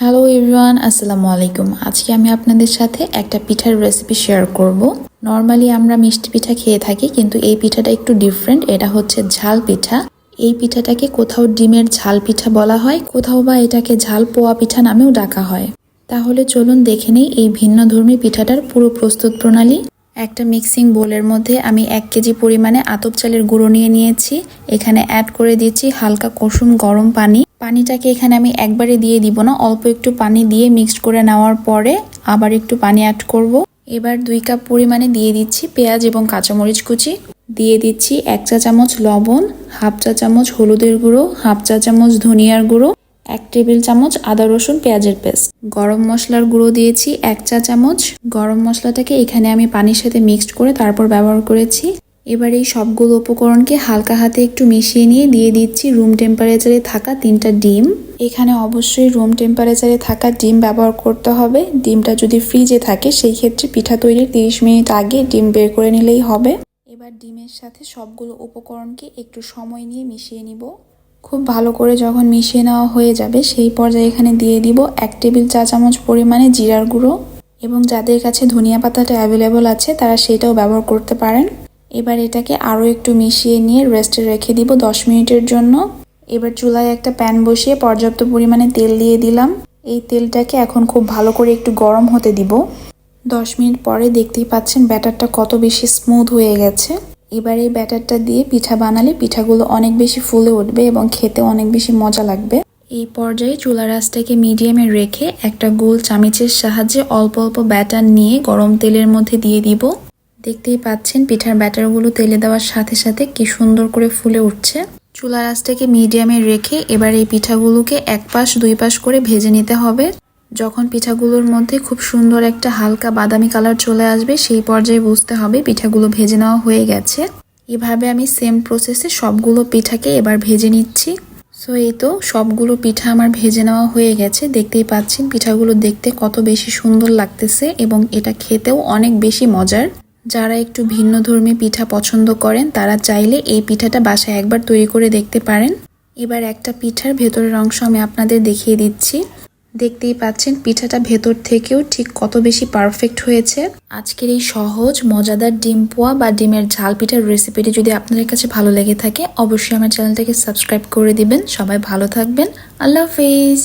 Hello everyone, আসসালামু আলাইকুম। আজকে আমি আপনাদের সাথে একটা পিঠার রেসিপি শেয়ার করব। নর্মালি আমরা মিষ্টি পিঠা খেয়ে থাকি, কিন্তু এই পিঠাটা একটু ডিফারেন্ট। এটা হচ্ছে ঝাল পিঠা। এই পিঠাটাকে কোথাও ডিমের ঝাল পিঠা বলা হয়, কোথাও বা এটাকে ঝাল পোয়া পিঠা নামেও ডাকা হয়। তাহলে চলুন দেখে নেই এই ভিন্নধর্মী পিঠাটার পুরো প্রস্তুত প্রণালী। একটা মিক্সিং বোলের মধ্যে আমি 1 কেজি পরিমাণে আতপ চালের গুঁড়ো নিয়ে নিয়েছি। এখানে অ্যাড করে দিচ্ছি হালকা কুসুম গরম পানি। পানিটাকে এখানে আমি একবারে দিয়ে দিব না, অল্প একটু পানি দিয়ে মিক্সড করে নেওয়ার পরে আবার একটু পানি অ্যাড করব। এবার 2 কাপ পরিমাণে দিয়ে দিচ্ছি পেঁয়াজ এবং কাঁচামরিচ কুচি। দিয়ে দিচ্ছি 1 চা চামচ লবণ, হাফ চা চামচ হলুদের গুঁড়ো, হাফ চা চামচ ধনিয়ার গুঁড়ো, 1 টেবিল চামচ আদা রসুন পেঁয়াজের পেস্ট। গরম মশলার গুঁড়ো দিয়েছি 1 চা চামচ। গরম মশলাটাকে এখানে আমি পানির সাথে মিক্সড করে তারপর ব্যবহার করেছি। এবার এই সবগুলো উপকরণকে হালকা হাতে একটু মিশিয়ে নিয়ে দিয়ে দিচ্ছি রুম টেম্পারেচারে থাকা 3টা ডিম। এখানে অবশ্যই রুম টেম্পারেচারে থাকা ডিম ব্যবহার করতে হবে। ডিমটা যদি ফ্রিজে থাকে সেই ক্ষেত্রে পিঠা তৈরির 30 মিনিট আগে ডিম বের করে নিলেই হবে। এবার ডিমের সাথে সবগুলো উপকরণকে একটু সময় নিয়ে মিশিয়ে নিব। খুব ভালো করে যখন মিশিয়ে নেওয়া হয়ে যাবে সেই পর্যায়ে এখানে দিয়ে দিব 1 টেবিল চা চামচ পরিমাণে জিরার গুঁড়ো, এবং যাদের কাছে ধনিয়া পাতাটা অ্যাভেলেবল আছে তারা সেটাও ব্যবহার করতে পারেন। এবার এটাকে আরও একটু মিশিয়ে নিয়ে রেস্টে রেখে দিব 10 মিনিটের জন্য। এবার চুলায় একটা প্যান বসিয়ে পর্যাপ্ত পরিমাণে তেল দিয়ে দিলাম। এই তেলটাকে এখন খুব ভালো করে একটু গরম হতে দিব। 10 মিনিট পরে দেখতেই পাচ্ছেন ব্যাটারটা কত বেশি স্মুথ হয়ে গেছে। এবার এই ব্যাটারটা দিয়ে পিঠা বানালে পিঠাগুলো অনেক বেশি ফুলে উঠবে এবং খেতে অনেক বেশি মজা লাগবে। এই পর্যায়ে চুলার আঁচটাকে মিডিয়ামে রেখে একটা গোল চামচের সাহায্যে অল্প অল্প ব্যাটার নিয়ে গরম তেলের মধ্যে দিয়ে দিব। দেখতেই পাচ্ছেন পিঠার ব্যাটারগুলো তেলে দেওয়ার সাথে সাথে কি সুন্দর করে ফুলে উঠছে। চুলার আঁচটাকে মিডিয়ামে রেখে এবার এই পিঠাগুলোকে 1 পাশ 2 পাশ করে ভেজে নিতে হবে। যখন পিঠাগুলোর মধ্যে খুব সুন্দর একটা হালকা বাদামি কালার চলে আসবে সেই পর্যায়ে বুঝতে হবে পিঠাগুলো ভেজে নেওয়া হয়ে গেছে। এভাবে আমি সেম প্রসেসে সবগুলো পিঠাকে এবার ভেজে নিচ্ছি। সো এই তো সবগুলো পিঠা আমার ভেজে নেওয়া হয়ে গেছে। দেখতেই পাচ্ছেন পিঠাগুলো দেখতে কত বেশি সুন্দর লাগতেছে এবং এটা খেতেও অনেক বেশি মজার। যারা একটু ভিন্নধর্মী পিঠা পছন্দ করেন তারা চাইলে এই পিঠাটা বাসায় একবার তৈরি করে দেখতে পারেন। এবার একটা পিঠার ভেতরের অংশ আমি আপনাদের দেখিয়ে দিচ্ছি। দেখতেই পাচ্ছেন পিঠাটা ভেতর থেকেও ঠিক কত বেশি পারফেক্ট হয়েছে। আজকের এই সহজ মজাদার ডিম পোয়া বা ডিমের ঝাল পিঠার রেসিপিটি যদি আপনাদের কাছে ভালো লেগে থাকে অবশ্যই আমার চ্যানেলটাকে সাবস্ক্রাইব করে দিবেন। সবাই ভালো থাকবেন। আল্লাহ হাফেজ।